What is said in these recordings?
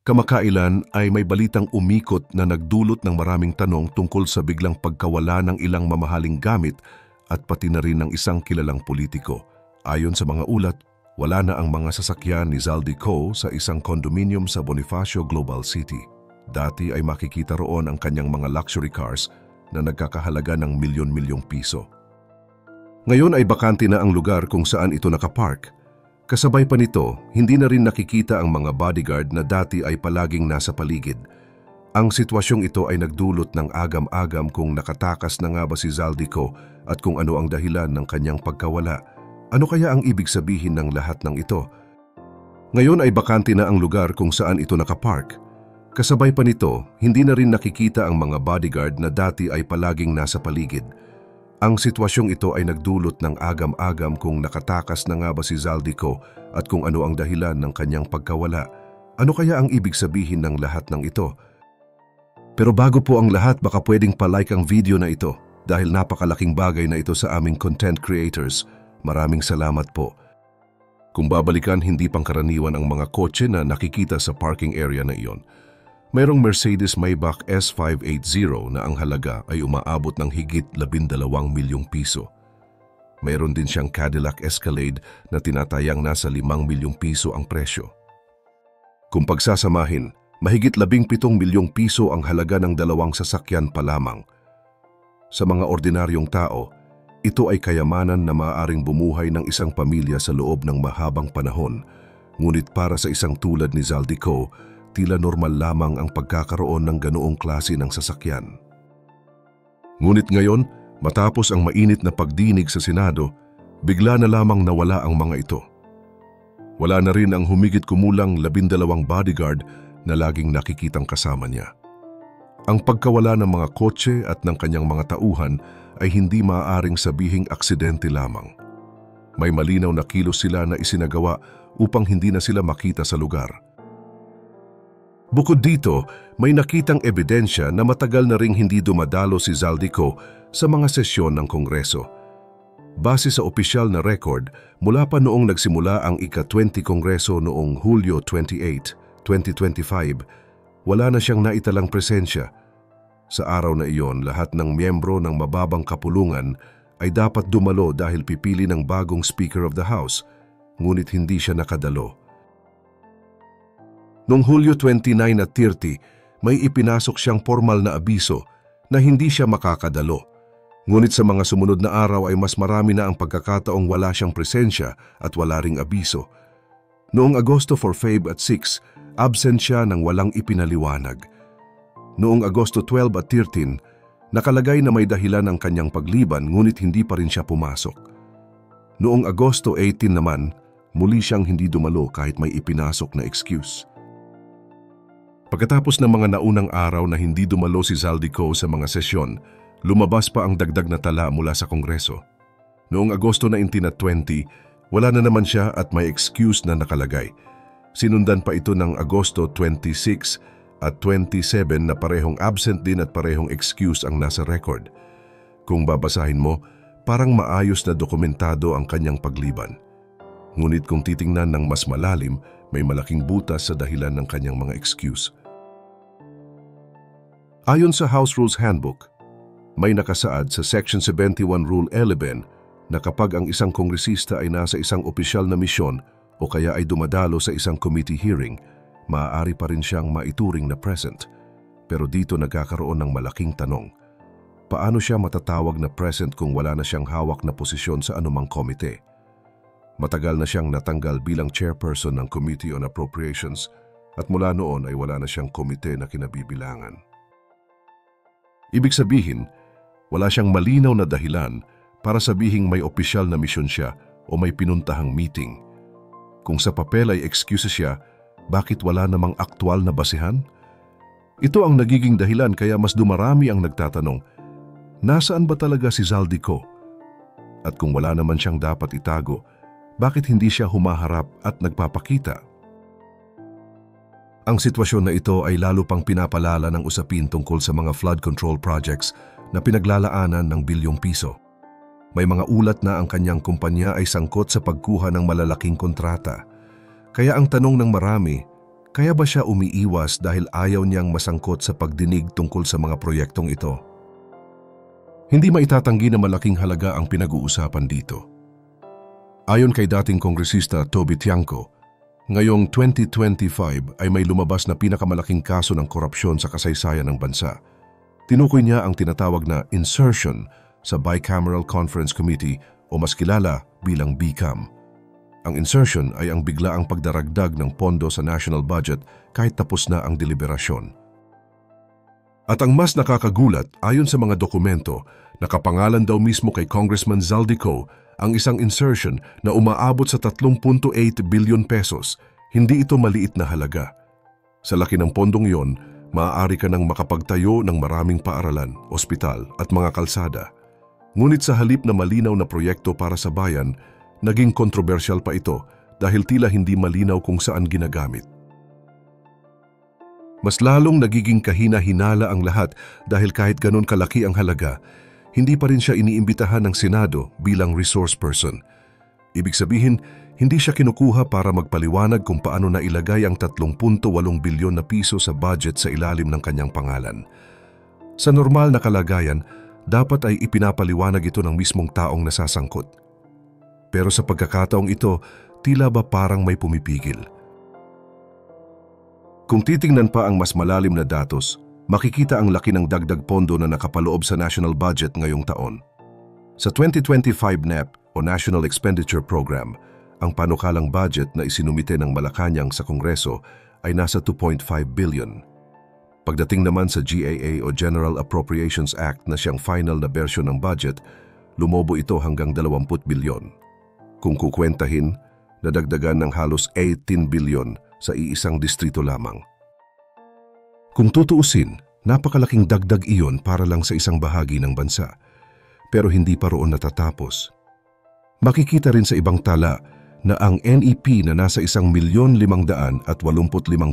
Kamakailan ay may balitang umikot na nagdulot ng maraming tanong tungkol sa biglang pagkawala ng ilang mamahaling gamit at pati na rin ng isang kilalang politiko. Ayon sa mga ulat, wala na ang mga sasakyan ni Zaldico sa isang condominium sa Bonifacio Global City. Dati ay makikita roon ang kanyang mga luxury cars na nagkakahalaga ng milyon-milyong piso. Ngayon ay bakante na ang lugar kung saan ito nakapark. Kasabay pa nito, hindi na rin nakikita ang mga bodyguard na dati ay palaging nasa paligid. Ang sitwasyong ito ay nagdulot ng agam-agam kung nakatakas na nga ba si Zaldico at kung ano ang dahilan ng kanyang pagkawala. Ano kaya ang ibig sabihin ng lahat ng ito? Ngayon ay bakante na ang lugar kung saan ito nakapark. Kasabay pa nito, hindi na rin nakikita ang mga bodyguard na dati ay palaging nasa paligid. Ang sitwasyong ito ay nagdulot ng agam-agam kung nakatakas na nga ba si Zaldico at kung ano ang dahilan ng kanyang pagkawala. Ano kaya ang ibig sabihin ng lahat ng ito? Pero bago po ang lahat, baka pwedeng palike ang video na ito dahil napakalaking bagay na ito sa aming content creators. Maraming salamat po. Kung babalikan, hindi pangkaraniwan ang mga kotse na nakikita sa parking area na iyon. Mayroong Mercedes-Maybach S580 na ang halaga ay umaabot ng higit 12 milyong piso. Mayroon din siyang Cadillac Escalade na tinatayang nasa 5 milyong piso ang presyo. Kung pagsasamahin, mahigit 17 milyong piso ang halaga ng dalawang sasakyan pa lamang. Sa mga ordinaryong tao, ito ay kayamanan na maaaring bumuhay ng isang pamilya sa loob ng mahabang panahon. Ngunit para sa isang tulad ni Zaldico, tila normal lamang ang pagkakaroon ng ganoong klase ng sasakyan. Ngunit ngayon, matapos ang mainit na pagdinig sa Senado, bigla na lamang nawala ang mga ito. Wala na rin ang humigit kumulang 12 bodyguard na laging nakikitang kasama niya. Ang pagkawala ng mga kotse at ng kanyang mga tauhan ay hindi maaaring sabihing aksidente lamang. May malinaw na kilos sila na isinagawa upang hindi na sila makita sa lugar. Bukod dito, may nakitang ebidensya na matagal na ring hindi dumadalo si Zaldico sa mga sesyon ng Kongreso. Base sa opisyal na record, mula pa noong nagsimula ang ika-20 Kongreso noong Hulyo 28, 2025, wala na siyang naitalang presensya. Sa araw na iyon, lahat ng miyembro ng mababang kapulungan ay dapat dumalo dahil pipili ng bagong Speaker of the House, ngunit hindi siya nakadalo. Noong Hulyo 29 at 30, may ipinasok siyang formal na abiso na hindi siya makakadalo. Ngunit sa mga sumunod na araw ay mas marami na ang pagkakataong wala siyang presensya at wala ring abiso. Noong Agosto 4 at 6, absent siya nang walang ipinaliwanag. Noong Agosto 12 at 13, nakalagay na may dahilan ang kanyang pagliban ngunit hindi pa rin siya pumasok. Noong Agosto 18 naman, muli siyang hindi dumalo kahit may ipinasok na excuse. Pagkatapos ng mga naunang araw na hindi dumalo si Zaldico sa mga sesyon, lumabas pa ang dagdag na tala mula sa Kongreso. Noong Agosto 19 at 20, wala na naman siya at may excuse na nakalagay. Sinundan pa ito ng Agosto 26 at 27 na parehong absent din at parehong excuse ang nasa record. Kung babasahin mo, parang maayos na dokumentado ang kanyang pagliban. Ngunit kung titingnan ng mas malalim, may malaking butas sa dahilan ng kanyang mga excuse. Ayon sa House Rules Handbook, may nakasaad sa Section 71 Rule 11 na kapag ang isang kongresista ay nasa isang opisyal na misyon o kaya ay dumadalo sa isang committee hearing, maaari pa rin siyang maituring na present. Pero dito nagkakaroon ng malaking tanong. Paano siya matatawag na present kung wala na siyang hawak na posisyon sa anumang komite? Matagal na siyang natanggal bilang chairperson ng Committee on Appropriations at mula noon ay wala na siyang komite na kinabibilangan. Ibig sabihin, wala siyang malinaw na dahilan para sabihing may opisyal na misyon siya o may pinuntahang meeting. Kung sa papel ay excuse siya, bakit wala namang aktwal na basehan? Ito ang nagiging dahilan kaya mas dumarami ang nagtatanong, nasaan ba talaga si Zaldico? At kung wala naman siyang dapat itago, bakit hindi siya humaharap at nagpapakita? Ang sitwasyon na ito ay lalo pang pinapalala ng usapin tungkol sa mga flood control projects na pinaglalaanan ng bilyong piso. May mga ulat na ang kanyang kumpanya ay sangkot sa pagkuha ng malalaking kontrata. Kaya ang tanong ng marami, Kaya ba siya umiiwas dahil ayaw niyang masangkot sa pagdinig tungkol sa mga proyektong ito? Hindi maitatanggi na malaking halaga ang pinag-uusapan dito. Ayon kay dating Kongresista Toby Tiangco, ngayong 2025 ay may lumabas na pinakamalaking kaso ng korupsyon sa kasaysayan ng bansa. Tinukoy niya ang tinatawag na insertion sa Bicameral Conference Committee o mas kilala bilang BCAM. Ang insertion ay ang biglaang pagdaragdag ng pondo sa national budget kahit tapos na ang deliberasyon. At ang mas nakakagulat, ayon sa mga dokumento, nakapangalan daw mismo kay Congressman Zaldico ang isang insertion na umaabot sa 3.8 billion pesos. Hindi ito maliit na halaga. Sa laki ng pondong yon, maaari ka nang makapagtayo ng maraming paaralan, ospital at mga kalsada. Ngunit sa halip na malinaw na proyekto para sa bayan, naging kontrobersyal pa ito dahil tila hindi malinaw kung saan ginagamit. Mas lalong nagiging kahina-hinala ang lahat dahil kahit ganun kalaki ang halaga, hindi pa rin siya iniimbitahan ng Senado bilang resource person. Ibig sabihin, hindi siya kinukuha para magpaliwanag kung paano nailagay ang 3.8 bilyon na piso sa budget sa ilalim ng kanyang pangalan. Sa normal na kalagayan, dapat ay ipinapaliwanag ito ng mismong taong nasasangkot. Pero sa pagkakataong ito, tila ba parang may pumipigil. Kung titingnan pa ang mas malalim na datos, makikita ang laki ng dagdag pondo na nakapaloob sa national budget ngayong taon. Sa 2025 NEP o National Expenditure Program, ang panukalang budget na isinumite ng Malacanang sa Kongreso ay nasa 2.5 billion. Pagdating naman sa GAA o General Appropriations Act na siyang final na bersyon ng budget, lumobo ito hanggang 20 bilyon. Kung kukwentahin, nadagdagan ng halos 18 bilyon sa iisang distrito lamang. Kung tutuusin, napakalaking dagdag iyon para lang sa isang bahagi ng bansa. Pero hindi pa roon natatapos. Makikita rin sa ibang tala na ang NEP na nasa 1,585,000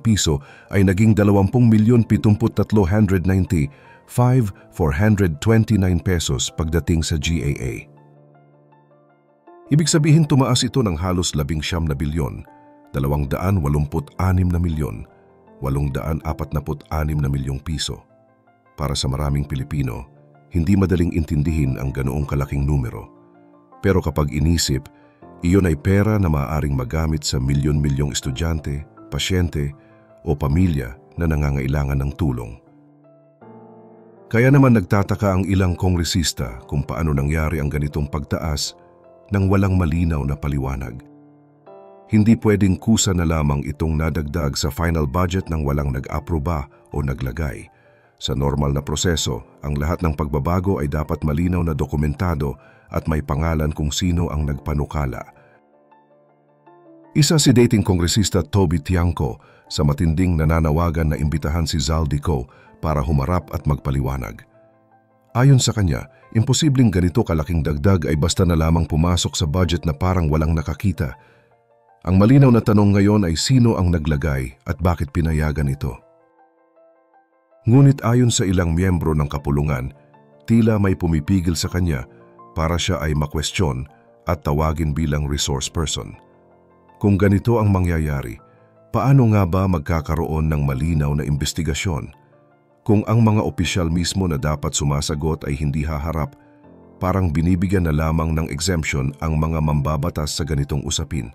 piso ay naging 20,073,429 pesos pagdating sa GAA. Ibig sabihin tumaas ito ng halos 19 bilyon, 286 na milyon, 846 na milyong piso. Para sa maraming Pilipino, hindi madaling intindihin ang ganoong kalaking numero. Pero kapag inisip, iyon ay pera na maaaring magamit sa milyon-milyong estudyante, pasyente o pamilya na nangangailangan ng tulong. Kaya naman nagtataka ang ilang kongresista kung paano nangyari ang ganitong pagtaas nang walang malinaw na paliwanag. Hindi pwedeng kusa na lamang itong nadagdag sa final budget nang walang nag-aproba o naglagay. Sa normal na proseso, ang lahat ng pagbabago ay dapat malinaw na dokumentado at may pangalan kung sino ang nagpanukala. Isa si dating kongresista Toby Tiangco sa matinding nananawagan na imbitahan si Zaldico para humarap at magpaliwanag. Ayon sa kanya, imposibleng ganito kalaking dagdag ay basta na lamang pumasok sa budget na parang walang nakakita. Ang malinaw na tanong ngayon ay sino ang naglagay at bakit pinayagan ito. Ngunit ayon sa ilang miyembro ng kapulungan, tila may pumipigil sa kanya para siya ay makwestiyon at tawagin bilang resource person. Kung ganito ang mangyayari, paano nga ba magkakaroon ng malinaw na investigasyon? Kung ang mga opisyal mismo na dapat sumasagot ay hindi haharap, parang binibigyan na lamang ng exemption ang mga mambabatas sa ganitong usapin.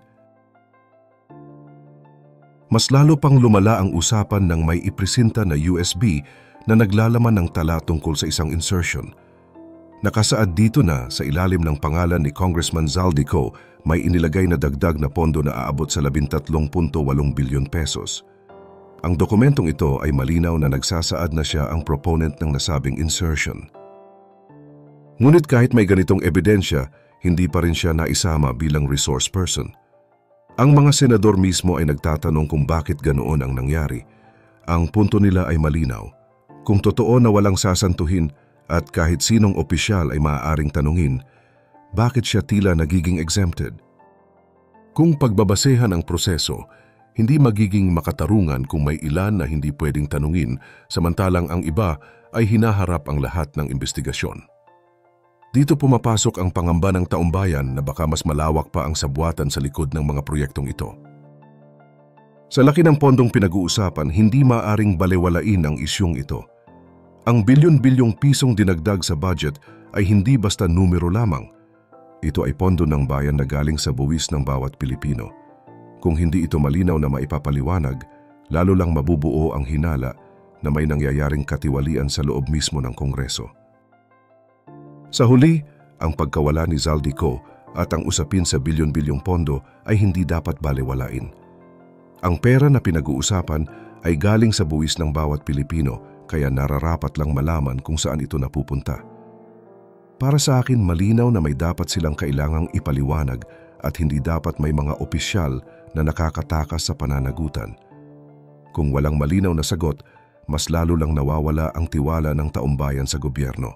Mas lalo pang lumala ang usapan ng may ipresenta na USB na naglalaman ng tala tungkol sa isang insertion. Nakasaad dito na sa ilalim ng pangalan ni Congressman Zaldico may inilagay na dagdag na pondo na aabot sa 13.8 bilyon pesos. Ang dokumentong ito ay malinaw na nagsasaad na siya ang proponent ng nasabing insertion. Ngunit kahit may ganitong ebidensya, hindi pa rin siya naisama bilang resource person. Ang mga senador mismo ay nagtatanong kung bakit ganoon ang nangyari. Ang punto nila ay malinaw. Kung totoo na walang sasantuhin at kahit sinong opisyal ay maaaring tanungin, bakit siya tila nagiging exempted? Kung pagbabasehan ang proseso, hindi magiging makatarungan kung may ilan na hindi pwedeng tanungin, samantalang ang iba ay hinaharap ang lahat ng investigasyon. Dito pumapasok ang pangamba ng taumbayan na baka mas malawak pa ang sabwatan sa likod ng mga proyektong ito. Sa laki ng pondong pinag-uusapan, hindi maaring balewalain ang isyung ito. Ang bilyon-bilyong pisong dinagdag sa budget ay hindi basta numero lamang. Ito ay pondo ng bayan na galing sa buwis ng bawat Pilipino. Kung hindi ito malinaw na maipapaliwanag, lalo lang mabubuo ang hinala na may nangyayaring katiwalian sa loob mismo ng Kongreso. Sa huli, ang pagkawala ni Zaldico at ang usapin sa bilyon-bilyong pondo ay hindi dapat balewalain. Ang pera na pinag-uusapan ay galing sa buwis ng bawat Pilipino, kaya nararapat lang malaman kung saan ito napupunta. Para sa akin, malinaw na may dapat silang kailangang ipaliwanag at hindi dapat may mga opisyal na nakakatakas sa pananagutan. Kung walang malinaw na sagot, mas lalo lang nawawala ang tiwala ng taumbayan sa gobyerno.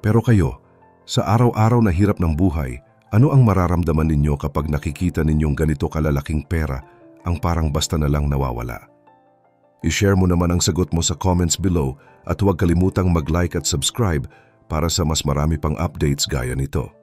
Pero kayo, sa araw-araw na hirap ng buhay, ano ang mararamdaman ninyo kapag nakikita ninyong ganito kalalaking pera ang parang basta na lang nawawala? I-share mo naman ang sagot mo sa comments below at huwag kalimutang mag-like at subscribe para sa mas marami pang updates gaya nito.